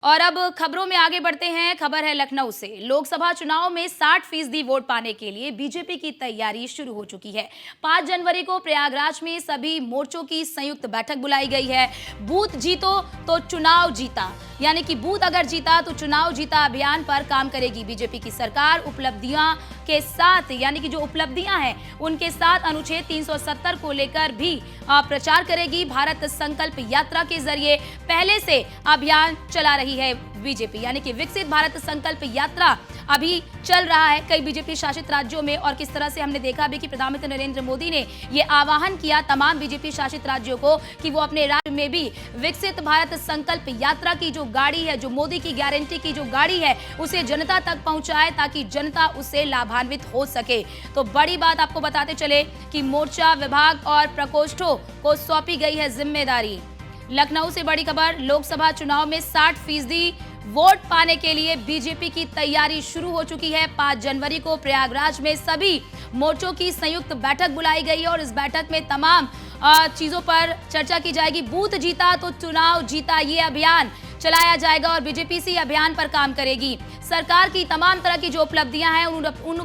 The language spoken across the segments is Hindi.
और अब खबरों में आगे बढ़ते हैं। खबर है लखनऊ से। लोकसभा चुनाव में 60% वोट पाने के लिए बीजेपी की तैयारी शुरू हो चुकी है। 5 जनवरी को प्रयागराज में सभी मोर्चों की संयुक्त बैठक बुलाई गई है। बूथ जीतो तो चुनाव जीता, यानी कि बूथ अगर जीता तो चुनाव जीता अभियान पर काम करेगी बीजेपी की सरकार। उपलब्धियां के साथ, यानी कि जो उपलब्धियां हैं उनके साथ अनुच्छेद 370 को लेकर भी प्रचार करेगी। भारत संकल्प यात्रा के जरिए पहले से अभियान चला रही है बीजेपी, यानी कि विकसित भारत संकल्प यात्रा अभी चल रहा है कई बीजेपी शासित राज्यों में। और किस तरह से हमने देखा भी कि प्रधानमंत्री नरेंद्र मोदी ने ये आह्वान किया तमाम बीजेपी शासित राज्यों को कि वो अपने राज्य में भी विकसित भारत संकल्प यात्रा की जो गाड़ी है, जो मोदी की गारंटी की जो गाड़ी है, उसे जनता तक पहुंचाए ताकि जनता उससे लाभान्वित हो सके। तो बड़ी बात आपको बताते चले कि मोर्चा विभाग और प्रकोष्ठों को सौंपी गई है जिम्मेदारी। लखनऊ से बड़ी खबर। लोकसभा चुनाव में 60% वोट पाने के लिए बीजेपी की तैयारी शुरू हो चुकी है। 5 जनवरी को प्रयागराज में सभी मोर्चों की संयुक्त बैठक बुलाई गई है और इस बैठक में तमाम चीजों पर चर्चा की जाएगी। बूथ जीता तो चुनाव जीता, ये अभियान चलाया जाएगा और बीजेपी इसी अभियान पर काम करेगी। सरकार की तमाम तरह की जो उपलब्धियां हैं उन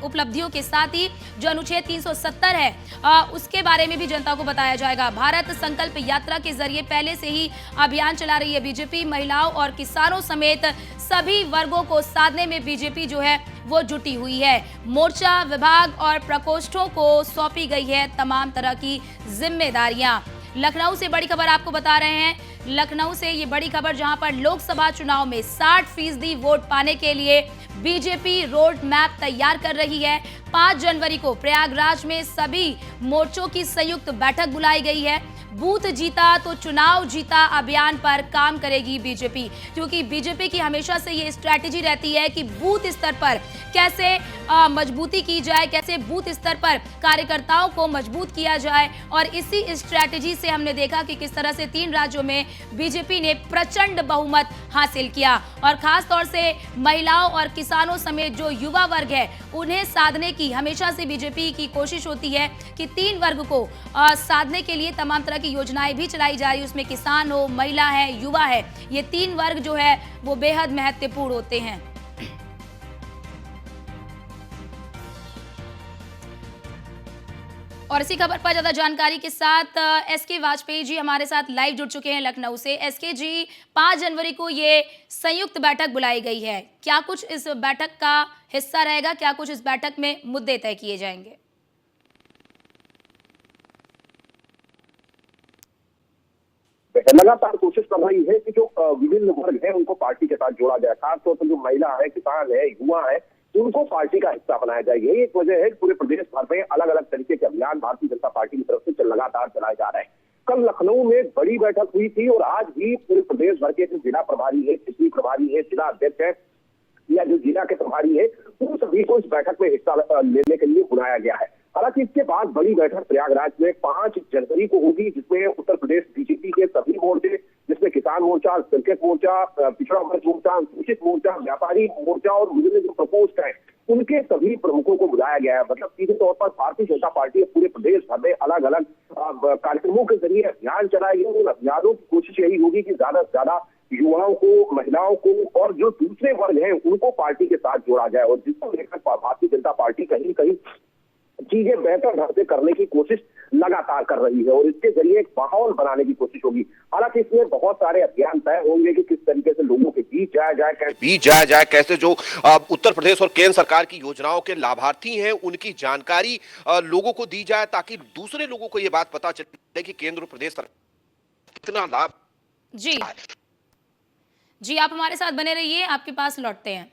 उपलब्धियों के साथ ही जो अनुच्छेद 370 है उसके बारे में भी जनता को बताया जाएगा। भारत संकल्प यात्रा के जरिए पहले से ही अभियान चला रही है बीजेपी। महिलाओं और किसानों समेत सभी वर्गों को साधने में बीजेपी जो है वो जुटी हुई है। मोर्चा विभाग और प्रकोष्ठों को सौंपी गई है तमाम तरह की जिम्मेदारियां। लखनऊ से बड़ी खबर आपको बता रहे हैं। लखनऊ से ये बड़ी खबर, जहां पर लोकसभा चुनाव में 60% वोट पाने के लिए बीजेपी रोड मैप तैयार कर रही है। 5 जनवरी को प्रयागराज में सभी मोर्चों की संयुक्त बैठक बुलाई गई है। बूथ जीता तो चुनाव जीता अभियान पर काम करेगी बीजेपी, क्योंकि बीजेपी की हमेशा से ये स्ट्रैटेजी रहती है कि बूथ स्तर पर कैसे मजबूती की जाए, कैसे बूथ स्तर पर कार्यकर्ताओं को मजबूत किया जाए। और इसी स्ट्रैटेजी से हमने देखा कि किस तरह से 3 राज्यों में बीजेपी ने प्रचंड बहुमत हासिल किया। और खास तौर से महिलाओं और किसानों समेत जो युवा वर्ग है उन्हें साधने की हमेशा से बीजेपी की कोशिश होती है कि 3 वर्ग को साधने के लिए तमाम तरह की योजनाएं भी चलाई जा रही है। उसमें किसान हो, महिला है, युवा है, ये 3 वर्ग जो है वो बेहद महत्वपूर्ण होते हैं। और इसी खबर पर ज्यादा जानकारी के साथ एसके वाजपेयी जी हमारे साथ लाइव जुड़ चुके हैं लखनऊ से। एसके जी, 5 जनवरी को ये संयुक्त बैठक बुलाई गई है, क्या कुछ इस बैठक का हिस्सा रहेगा? क्या कुछ इस बैठक में मुद्दे तय किए जाएंगे? लगातार कोशिश कर रही है कि जो विभिन्न वर्ग हैं उनको पार्टी के साथ जोड़ा जाए। खासतौर पर जो महिला है, किसान है, युवा है, उनको पार्टी का हिस्सा बनाया जाए। यही एक वजह है कि पूरे प्रदेश भर में अलग अलग तरीके के अभियान भारतीय जनता पार्टी की तरफ से लगातार चलाए जा रहे हैं। कल लखनऊ में बड़ी बैठक हुई थी और आज भी पूरे प्रदेश भर के जो जिला प्रभारी है, क्षेत्रीय प्रभारी है, जिला अध्यक्ष है या जो जिला के प्रभारी है, उन सभी को इस बैठक में हिस्सा लेने के लिए बुलाया गया है। हालांकि इसके बाद बड़ी बैठक प्रयागराज में 5 जनवरी को होगी, जिसमें उत्तर प्रदेश बीजेपी के सभी मोर्चे, जिसमें किसान मोर्चा, अल्पसंख्यक मोर्चा, पिछड़ा वर्ग मोर्चा, अनुसूचित मोर्चा, व्यापारी मोर्चा और विभिन्न जो प्रकोष्ठ है उनके सभी प्रमुखों को बुलाया गया है। मतलब सीधे तौर पर भारतीय जनता पार्टी पूरे प्रदेश भर में अलग अलग कार्यक्रमों के जरिए अभियान चलाएगी। उन अभियानों की कोशिश यही होगी कि ज्यादा से ज्यादा युवाओं को, महिलाओं को और जो दूसरे वर्ग हैं उनको पार्टी के साथ जोड़ा जाए। और जिसको लेकर भारतीय जनता पार्टी कहीं न कहीं चीजें बेहतर ढंग से करने की कोशिश लगातार कर रही है और इसके जरिए एक माहौल बनाने की कोशिश होगी। हालांकि इसमें बहुत सारे अभियान तय होंगे कि किस तरीके से लोगों के बीच जाया जाए, कैसे जो उत्तर प्रदेश और केंद्र सरकार की योजनाओं के लाभार्थी हैं उनकी जानकारी लोगों को दी जाए, ताकि दूसरे लोगों को ये बात पता चले कि केंद्र और प्रदेश सरकार कितना लाभ। जी, आप हमारे साथ बने रहिए, आपके पास लौटते हैं।